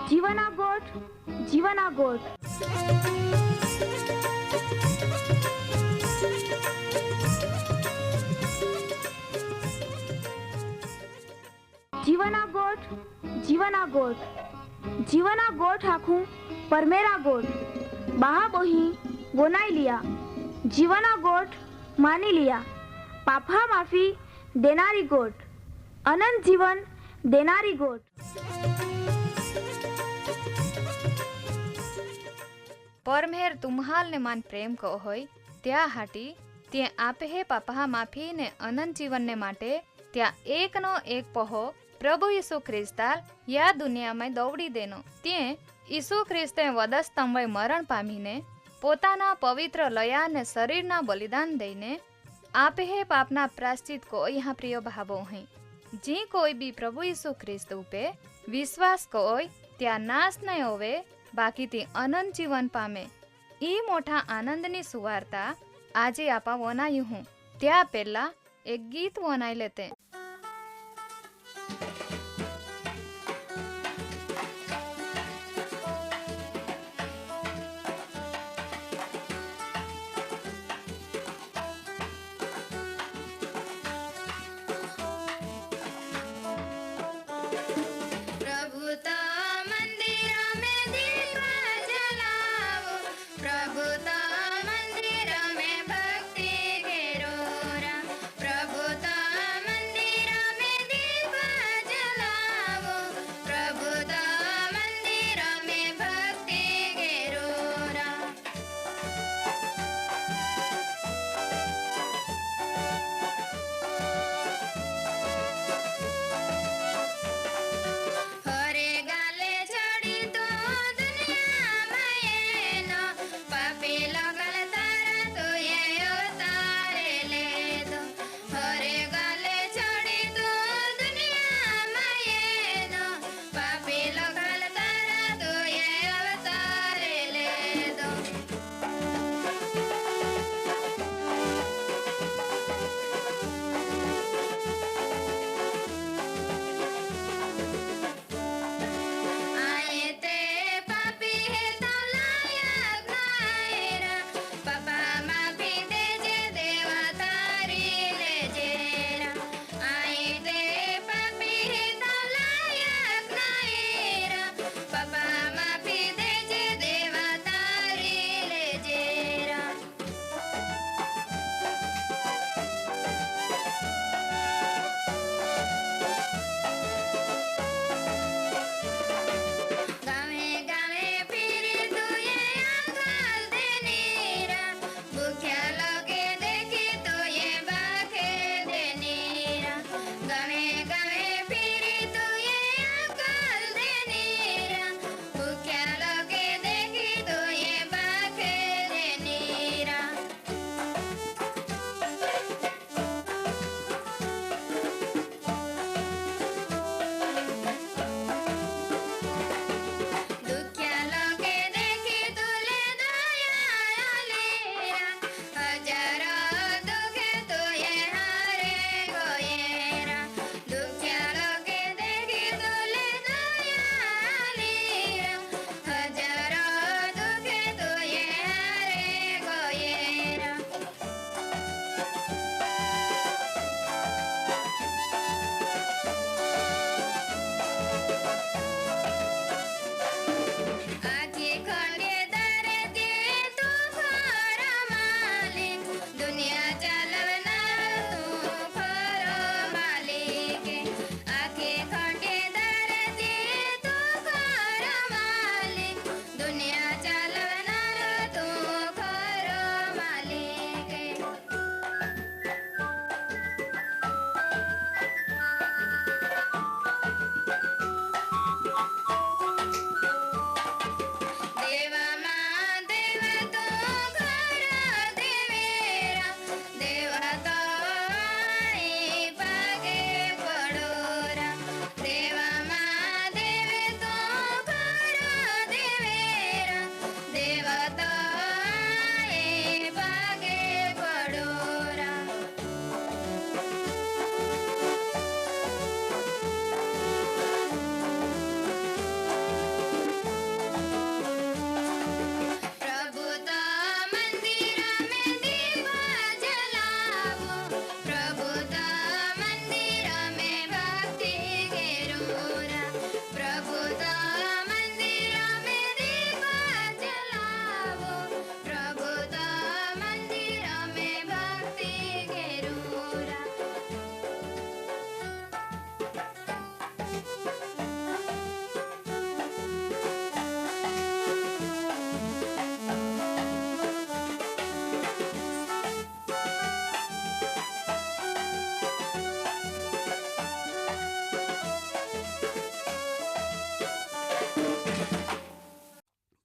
જીવના ગોઠ જીવના ગોઠ જીવના ગોઠ જીવના ગોઠ જીવના ગોઠ આખું પરમેરા ગોઠ બહા બોહી ગોનાઈ लिया जीवना गोठ मानी लिया पापा माफी देनारी गोठ अनंत जीवन देनारी गोठ। परमेर तुम्हाल ने मान प्रेम को होय त्या हाटी ते आपे हे पापा माफी ने अनंत जीवन ने माटे त्या एक नो एक पहो प्रभु यीशु ख्रिस्ताल या दुनिया में दौड़ी देनो ते यीशु ख्रिस्ते वधस्तंभे मरण पामीने પોતાના પવિત્ર લયા ને શરીરના બલિદાન દઈને આપે હે પાપના પ્રાશ્ચિત को यहाँ प्रिय भावो हैं जी कोई भी प्रभु यीशु ख्रिस्त पे विश्वास कोई त्या नाश नहीं होवे बाकी ती अनंत जीवन पामे ई मोठा आनंदनी सुवार्ता आजे आपा वनायु हूँ त्या पहला एक गीत वनाई लेते। प्रभु तो मंदिर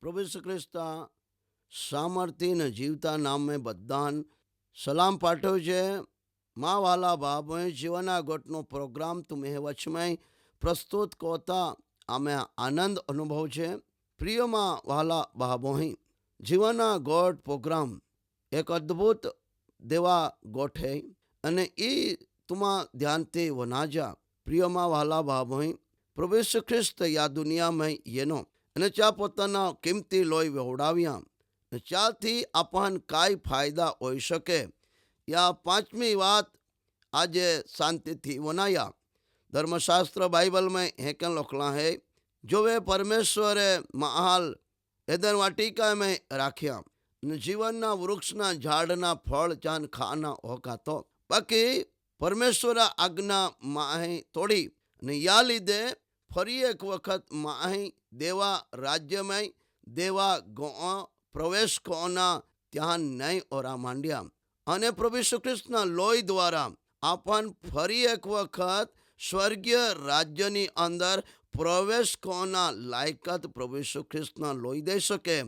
પ્રભુ ઈસુ ખ્રિસ્તા સામર્થ્ય ને જીવતા નામે બધાન સલામ પાઠવ્યું છે. મા વાલા બાબોએ જીવના ગોટનો પ્રોગ્રામ તમે વચમાં પ્રસ્તુત કોતા અમે આનંદ અનુભવ છે. પ્રિયમાં વાલા બાબોહી જીવના ગોટ પ્રોગ્રામ એક અદ્ભુત દેવા ગોઠ હૈ અને એ તુમા ધ્યાનથી વનાજા. પ્રિયમાં વાલા બાબોહી પ્રભુ ઈસુ ખ્રિસ્ત યા દુનિયામાં એનો અને ચા પોતાના કિંમતી લોહી વહોડાવ્યા. ચાથી આપણ કાંઈ ફાયદા હોઈ શકે યા પાંચમી વાત આજે શાંતિથી વનાયા. ધર્મશાસ્ત્ર બાઇબલમાં હેકન લખલા હૈ જો વે પરમેશ્વરે મહાલ એદન વાટિકા મેં રાખ્યા જીવનના વૃક્ષના ઝાડના ફળ ચાન ખાના હોકા તો બાકી પરમેશ્વર આજ્ઞા માહી તોડી ને યા લીધે ફરી એક વખત માહી દેવા રાજ્યમાં દેવા ગો પ્રવેશ કોના ત્યાં નહીં ઓરા માંડ્યા અને પ્રભુ ઈસુ ખ્રિસ્તના લોહી દ્વારા આપણ ફરી એક વખત સ્વર્ગીય રાજ્યની અંદર પ્રવેશ કોના લાયકાત પ્રભુ ઈસુ ખ્રિસ્તના લોહી દઈ શકે.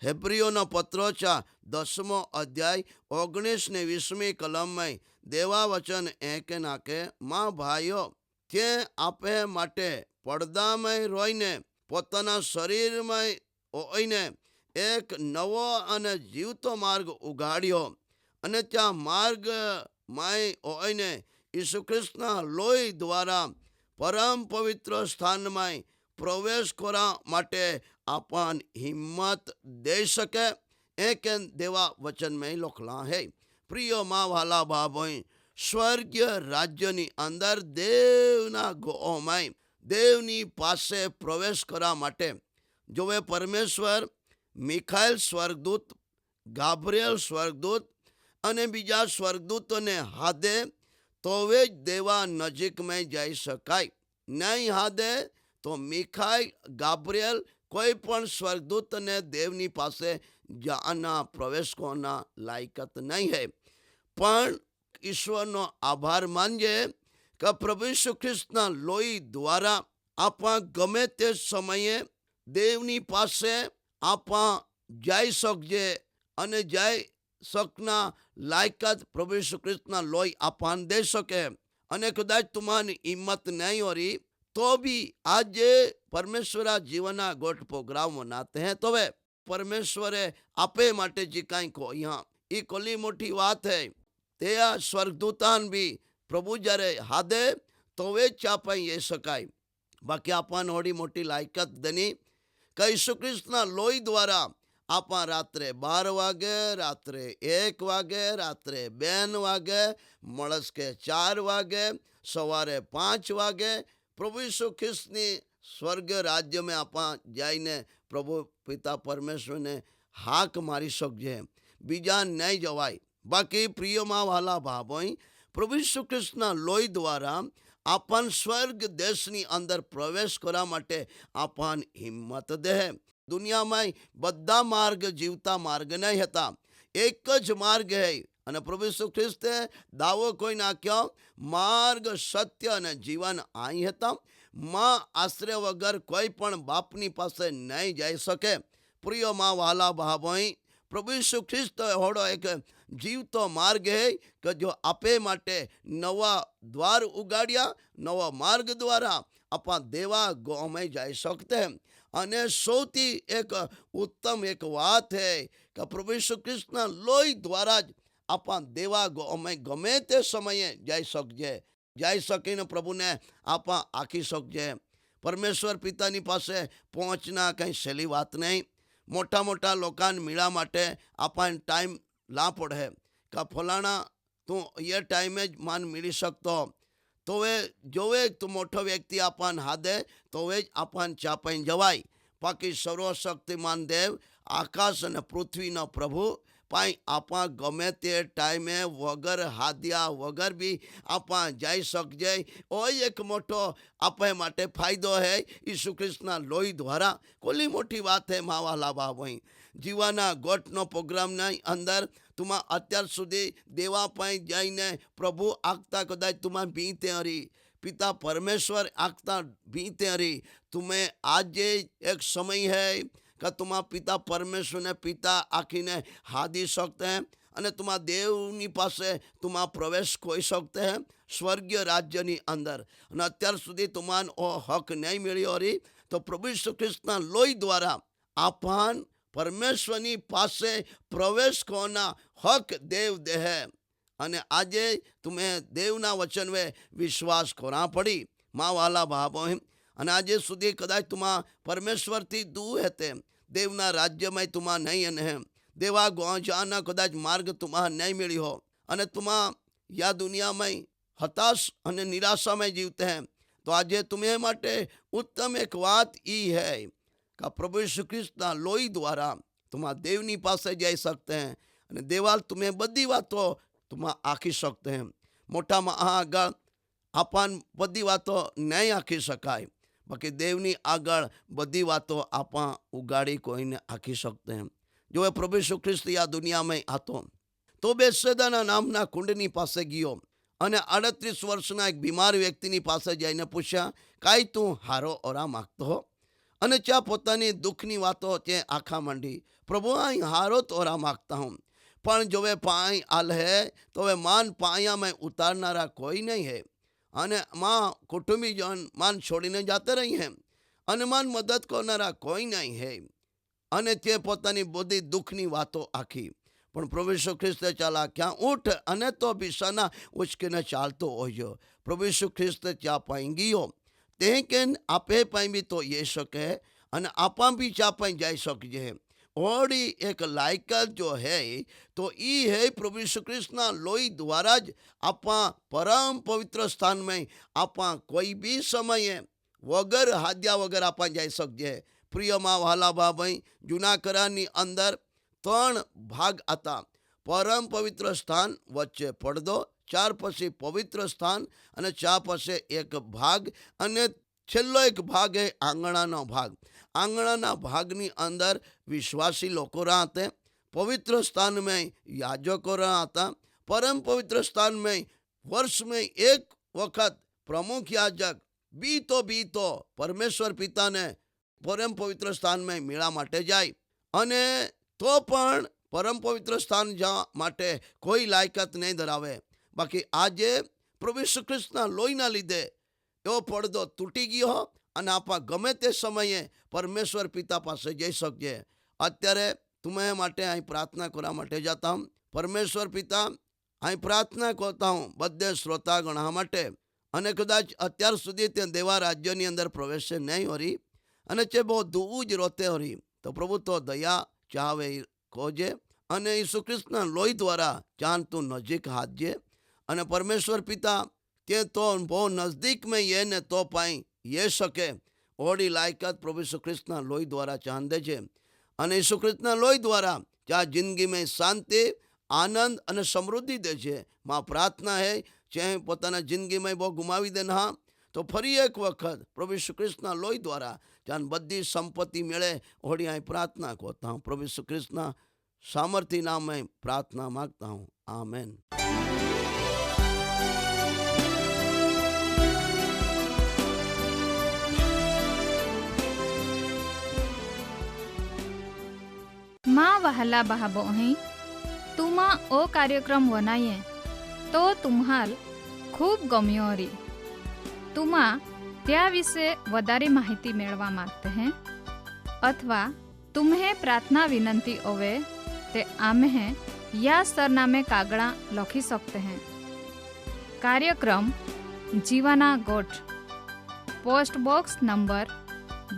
હેબ્રીઓનો પત્રો 10મો અધ્યાય 19 ને 20મી કલમમાં દેવા વચન કે નાકે માં ભાઈઓ તે આપે માટે પડદામાં રોઈને પોતાના શરીરમાં ઓઈને એક નવો અને જીવતો માર્ગ ઉગાડ્યો અને ત્યાં માર્ગમાં ઓઈને ઈસુ ખ્રિસ્તના લોહી દ્વારા પરમ પવિત્ર સ્થાનમાં પ્રવેશ કરવા માટે આપણ હિંમત દઈ શકે એ કે દેવા વચનમાં લખલા હૈ. પ્રિય માં વાલા બાબોઈ સ્વર્ગીય રાજ્યની અંદર દેવના ગોમાં દેવની પાસે પ્રવેશ કરવા માટે જોવે પરમેશ્વર મિખાએલ સ્વર્ગદૂત ગાબ્રિએલ સ્વર્ગદૂત અને બીજા સ્વર્ગદૂતોને હાથે તોવે જ દેવા નજીકમાં જઈ શકાય. નહીં હાથે તો મિખાએલ ગાબ્રિએલ કોઈ પણ સ્વર્ગદૂતને દેવની પાસે જાના પ્રવેશ કોના લાયકાત નહીં હૈ. પણ ઈશ્વરનો આભાર માનજે કે પ્રભુ ઈસુ ખ્રિસ્તના લોહી દ્વારા આપણા ગમે તે સમયે દેવની પાસે આપણા જઈ શકજે અને જઈ શકના લાયકાત પ્રભુ ઈસુ ખ્રિસ્તના લોહી આપણને દઈ શકે. અને કદાચ તમારી હિંમત નહીં હોરી તો भी આજે પરમેશ્વરા જીવના ગોઠ પ્રોગ્રામ મનાતે હૈ તો વે પરમેશ્વરે આપે માટે જે કાંઈ કહો यहाँ એ કોલી મોટી વાત હૈ. તે આ સ્વર્ગદૂતાન બી પ્રભુ જ્યારે હાથે તો વે જ ચાપાઈ એ શકાય. બાકી આપણને હોડી મોટી લાયકાત દની કે ઈસુ ખ્રિસ્તના લોહી દ્વારા આપણા રાત્રે 12 વાગે, રાત્રે 1 વાગે, રાત્રે 2 વાગે, મળસ કે 4 વાગે, સવારે 5 વાગે પ્રભુ ઈસુ ખ્રિસ્તની સ્વર્ગ રાજ્યમાં આપણા જઈને પ્રભુ પિતા પરમેશ્વરને હાક મારી શકજે. બીજા નહીં જવાય. બાકી પ્રિયમાં વાલા ભાભોઈ પ્રભુ ઈસુ ખ્રિસ્તના લોહી દ્વારા આપણ સ્વર્ગ દેશની અંદર પ્રવેશ કરવા માટે આપણ હિંમત દે. દુનિયામાં બધા માર્ગ જીવતા માર્ગ નહીં હતા, એક જ માર્ગ હૈ. અને પ્રભુ ઈસુ ખ્રિસ્તે દાવો કોઈ નાખ્યો માર્ગ સત્ય અને જીવન અહીં હતા. માં આશ્રય વગર કોઈ પણ બાપની પાસે નહીં જઈ શકે. પ્રિય માં વાલા ભાભોઈ પ્રભુ ઈસુ ખ્રિસ્ત હોડો એક જીવતો માર્ગ હૈ કે જો આપે માટે નવા દ્વાર ઉગાડ્યા, નવા માર્ગ દ્વારા આપણા દેવા ગોમાં જઈ શકતે. અને સૌથી એક ઉત્તમ એક વાત હૈ કે પ્રભુ ઈસુ ખ્રિસ્તના લોહી દ્વારા જ આપણા દેવા ગોમાં ગમે તે સમયે જઈ શકજે. જઈ શકીને પ્રભુને આપણા આખી શકજે. પરમેશ્વર પિતાની પાસે પહોંચના કંઈ સહેલી વાત નહીં. મોટા મોટા લોકોને મળવા માટે આપણને ટાઈમ લા પડે કે ફલાણા તું એ ટાઈમે જ માન મળી શકતો તો એ જોવે તું મોટો વ્યક્તિ આપણને હાથે તો એ જ આપણને ચાપાઈને જવાય. બાકી સર્વશક્તિમાન દેવ આકાશ અને પૃથ્વીનો પ્રભુ પાઈ આપણા ગમે તે ટાઈમે વગર હાદ્યા વગર બી આપણા જઈ શકજે. ઓય એક મોટો આપણા માટે ફાયદો હે ઈસુ ખ્રિસ્તના લોહી દ્વારા. કોલી મોટી વાત હે માવાલા બાબોઈ. જીવાના ગોટનો પ્રોગ્રામના અંદર તુમા અત્યાર સુધી દેવા પાઈ જઈને પ્રભુ આગતા કદાચ તુમા બીતે હરી पिता परमेश्वर आखता भी तेरी तुम्हें आज एक समय है कि तुम्हारा पिता परमेश्वर ने पिता आखीने हादी सकते हैं અને तुम्हारा देवनी पासे तुम्हारा प्रवेश कोई सकते हैं स्वर्गीय राज्यनी अंदर અને અત્યાર સુધી तुम्हारा हक नहीं मिली रही तो प्रभु यीशु ख्रिस्तना लोही द्वारा आपन परमेश्वरनी पासे प्रवेश कोना हक देव दे है અને આજે तुम्हें देवना वचन वे विश्वास करा पड़ी माँ वाला भावो અને આજે સુધી કદાચ तुम्हारा परमेश्वर थी दूर है देवना राज्य में तुम्हारा नहीं है देवा जाना कदाच मार्ग तुम्हारा नहीं मिली हो અને तुम्हारा या दुनिया में हताश અને निराशा में जीवते हैं तो आज तुम्हें माटे उत्तम एक बात ई है कि प्रभु यीशु ख्रिस्तना लोही द्वारा तुम्हारा देवनी पासे जाई सकते हैं અને देवाल तुम्हें बधी बातों तुम्हारा आखी सकते हैं मोटा में आगळ आपन बधी बातों नहीं आखी शकाय बाकी देवनी आगळ बधी बातों आपा उगाड़ी कोईने आखी सकते हैं जो प्रभु यीशु ख्रिस्त या दुनिया में आतो तो बेतसैदा नामना कुंडनी पासे गयो અને 38 વર્ષના એક બીમાર વ્યક્તિની પાસે જઈને પૂછ્યા કાંઈ તું હારો ઓરા માગતો હો અને ચા પોતાની દુઃખની વાતો તે આખા માંડી પ્રભુ અહીં હારો તો ઓરા માગતા હું પણ જો વે પાઈ આલ હે તો વે માન પાયામાં ઉતારનારા કોઈ નહીં હે અને માં કુટુંબીજન માન છોડીને જાતે રહી હે અને માન મદદ કરનારા કોઈ નહીં હે અને તે પોતાની બધી દુઃખની વાતો આખી પણ પ્રભુ યીશુ ખ્રિસ્તે ચાલા ક્યાં ઊઠ અને તો બિસાના ઉચકીને ચાલતો હોયો પ્રભુ યીશુ ખ્રિસ્તે ચા પાઈ ગયો તે કેન આપે પાઈ બી તો ये શકે અને આપા બી ચા પાઈ જાઈ શકજે ઓડી एक लायकात जो है तो ई है प्रभु यीशु ख्रिस्तना लोही द्वारा ज आपा परम पवित्र स्थान में आपा कोई भी समय वगर हाद्या वगर आपा जाई सकजे प्रिय माँ वाला भाई जूना करानी अंदर 3 भाग आता परम पवित्र स्थान वच्चे પડદો 4 પછી पवित्र स्थान અને 4 પછી एक भाग અને છેલ્લો એક ભાગ है આંગણાનો ભાગ આંગણાના ભાગની અંદર विश्वासी लोग रहते पवित्र स्थान में याजकों रहता परम पवित्र स्थान में वर्ष में एक वक्त प्रमुख याजक बीतो परमेश्वर पिता ने परम पवित्र स्थान में मेळा माटे जाय અને तो पण परम पवित्र स्थान जा माटे कोई लायकात नहीं धरावे बाकी आज प्रभु यीशु ख्रिस्तना लोहीना लीधे एवो પડદો तूटी गयो અને आपा गमे ते समये परमेश्वर पिता पासे जई सकजे अत्यारे तुम्हें माटे अहीं प्रार्थना करवा माटे जाता हूँ परमेश्वर पिता अहीं प्रार्थना करता हूँ बधे श्रोतागण माटे અને કદાચ અત્યાર સુધી તે દેવા રાજ્યની અંદર પ્રવેશ નહીં હોરી અને તે બહુ દૂર જ રોતે હોરી તો પ્રભુ તો દયા ચાવે કોજે અને ઈસુ ખ્રિસ્તના લોહી દ્વારા ચાંદ તું નજીક હાથજે અને પરમેશ્વર પિતા તે તો બહુ નજદીક में ये ने तो पाई ये શકે ઓડી લાયકાત પ્રભુ ઈસુ ખ્રિસ્તના લોહી દ્વારા ચાંદ દે છે અને ઈસુ ખ્રિસ્તના લોહી દ્વારા ચા જિંદગીમાં શાંતિ આનંદ અને સમૃદ્ધિ દે છે માં પ્રાર્થના હે चाहे પોતાના जिंदगी में बहुत गुमावी देना तो फरी एक वक्त प्रभु यीशु ख्रिस्तना लोही द्वारा जान बधी संपत्ति मिले होड़ी आई प्रार्थना करता हूँ प्रभु यीशु ख्रिस्तना सामर्थ्य नाम में प्रार्थना मांगता हूँ आमेन। माँ वहला बहाबो हैं तुमा ओ कार्यक्रम वनाये तो तुम्हाल खूब गम्यो री तुमा त्या विषे वधारे माहिती मेळवा मागते हैं अथवा तुम्हें प्रार्थना विनंती होवे ते आम्हे या सरनामे कागड़ा लखी सकते हैं। कार्यक्रम जीवाना गोठ post box number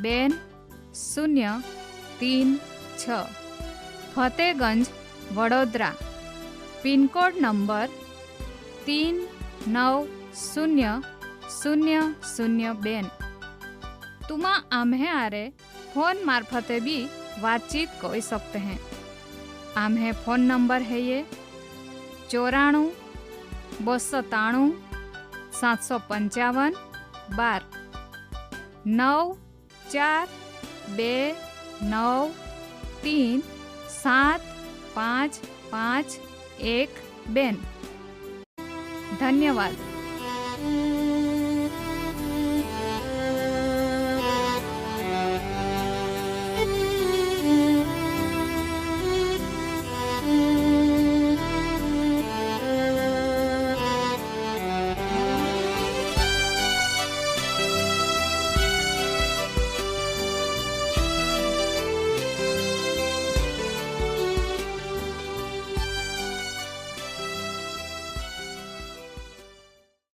2036 Fatehganj Vadodara pin code number 390002 तुमा आम्हे आरे फोन मार्फते भी बातचीत कर सकते हैं। आम्हे फोन नंबर है ये 94 293 755 12 9429375512 धन्यवाद।